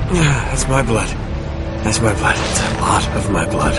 That's my blood. That's my blood. It's a lot of my blood.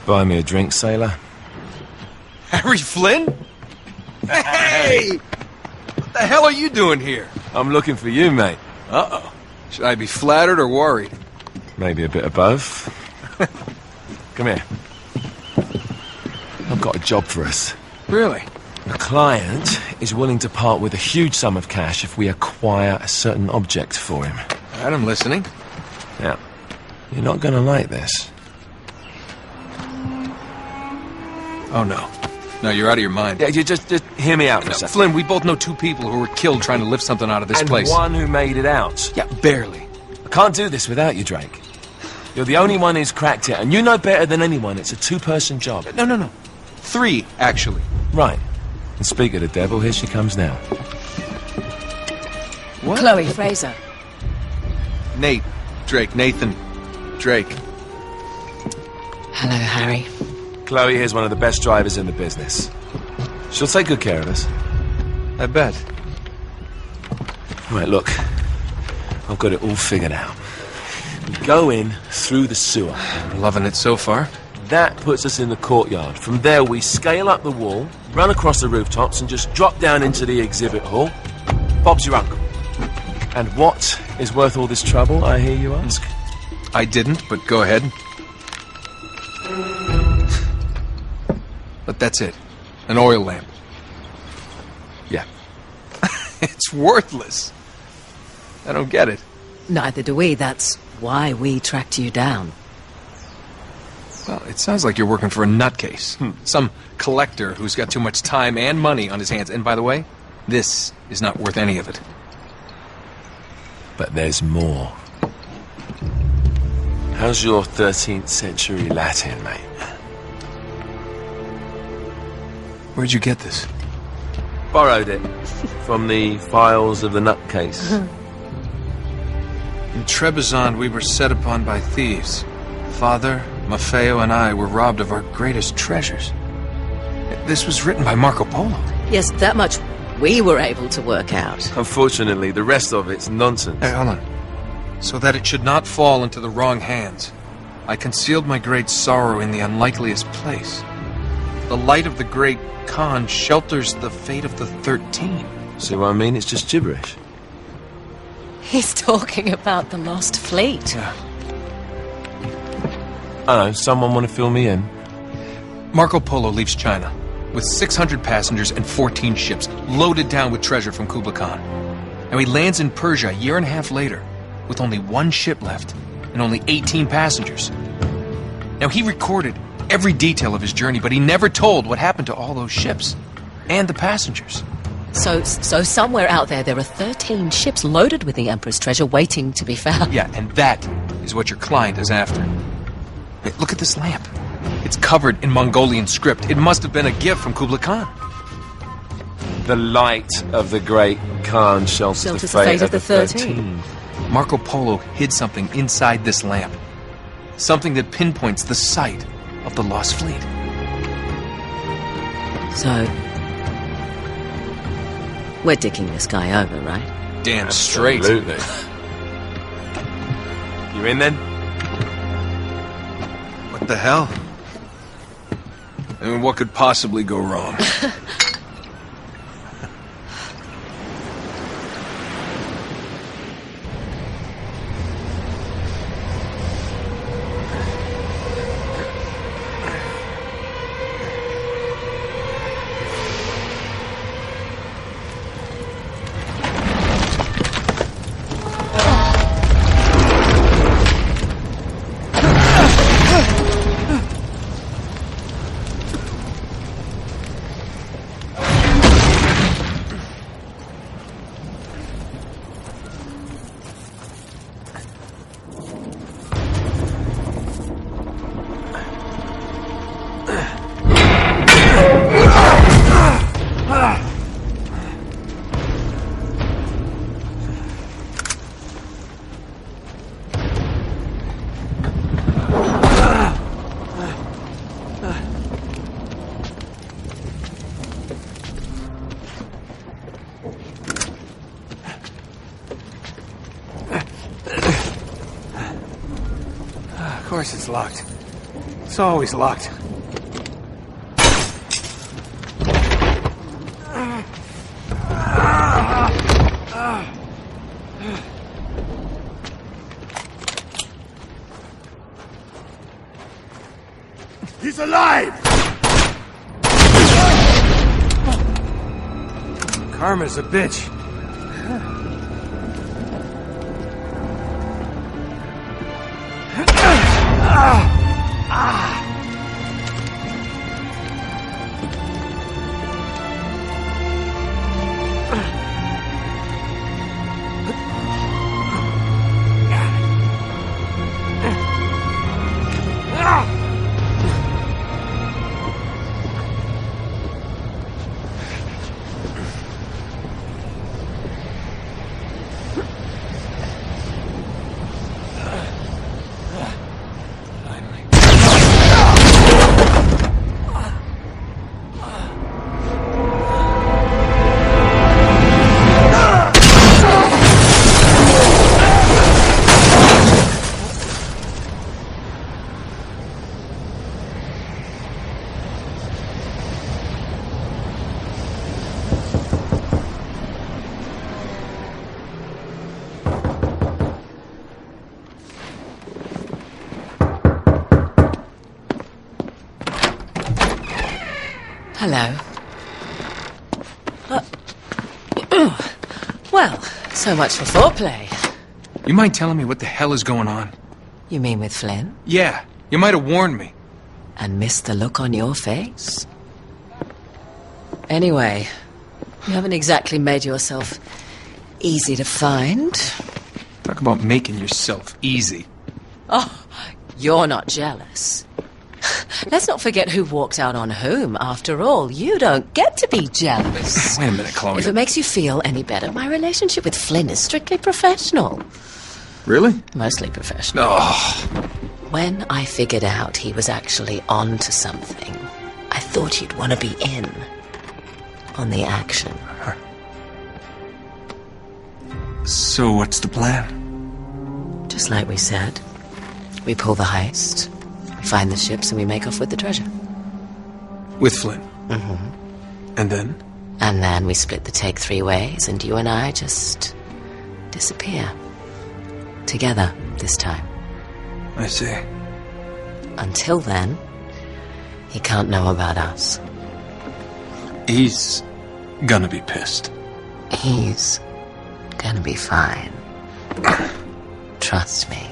Buy me a drink, sailor? Harry Flynn? Hey! What the hell are you doing here? I'm looking for you, mate. Uh-oh. Should I be flattered or worried? Maybe a bit of both. Come here. I've got a job for us. Really? A client is willing to part with a huge sum of cash if we acquire a certain object for him. All right, I'm listening. Now, you're not gonna like this. Oh, no. No, you're out of your mind. Yeah, you just hear me out for a No, second. Flynn, we both know two people who were killed trying to lift something out of this And place. one who made it out. Yeah, barely. I can't do this without you, Drake. You're the only one who's cracked it, and you know better than anyone it's a two-person job. No. 3, actually. Right. And speak of the devil, here she comes now. What? Chloe Frazer. Nate. Drake. Nathan. Drake. Hello, Harry. Chloe here's one of the best drivers in the business. She'll take good care of us. I bet. Right, look. I've got it all figured out. We go in through the sewer. Loving it so far. That puts us in the courtyard. From there, we scale up the wall, run across the rooftops, and just drop down into the exhibit hall. Bob's your uncle. And what is worth all this trouble, I hear you ask? I didn't, but go ahead. But that's it. An oil lamp. Yeah. It's worthless. I don't get it. Neither do we. That's why we tracked you down. Well, it sounds like you're working for a nutcase. Some collector who's got too much time and money on his hands. And by the way, this is not worth any of it. But there's more. How's your 13th century Latin, mate? Where'd you get this? Borrowed it from the files of the nutcase. In Trebizond, we were set upon by thieves. Father, Maffeo, and I were robbed of our greatest treasures. This was written by Marco Polo. Yes, that much we were able to work out. Unfortunately, the rest of it's nonsense. Hey, hold on. So that it should not fall into the wrong hands, I concealed my great sorrow in the unlikeliest place. The light of the great Khan shelters the fate of the 13. See what I mean? It's just gibberish. He's talking about the lost fleet. Yeah. I don't know, someone want to fill me in? Marco Polo leaves China with 600 passengers and 14 ships loaded down with treasure from Kublai Khan. And he lands in Persia a year and a half later with only one ship left and only 18 passengers. Now, he recorded every detail of his journey, but he never told what happened to all those ships and the passengers. So somewhere out there are 13 ships loaded with the Emperor's treasure waiting to be found. Yeah, and that is what your client is after. Hey, look at this lamp. It's covered in Mongolian script. It must have been a gift from Kublai Khan. The light of the great Khan shelters the fate of the 13. Marco Polo hid something inside this lamp. Something that pinpoints the site of the lost fleet. So, we're dicking this guy over, right? Damn straight. Absolutely. You in then? What the hell? I mean, what could possibly go wrong? Of course it's locked. It's always locked. He's alive! Karma's a bitch. Hello. Well, so much for foreplay. You mind telling me what the hell is going on? You mean with Flynn? Yeah, you might have warned me. And missed the look on your face? Anyway, you haven't exactly made yourself easy to find. Talk about making yourself easy. Oh, you're not jealous. Let's not forget who walked out on whom. After all, you don't get to be jealous. Wait a minute, Chloe. If it makes you feel any better, my relationship with Flynn is strictly professional. Really? Mostly professional. Oh. When I figured out he was actually on to something, I thought you'd want to be in on the action. So what's the plan? Just like we said. We pull the heist, we find the ships, and we make off with the treasure. With Flynn? Mm-hmm. And then? And then we split the take 3 ways, and you and I just disappear. Together, this time. I see. Until then, he can't know about us. He's gonna be pissed. He's gonna be fine. Trust me.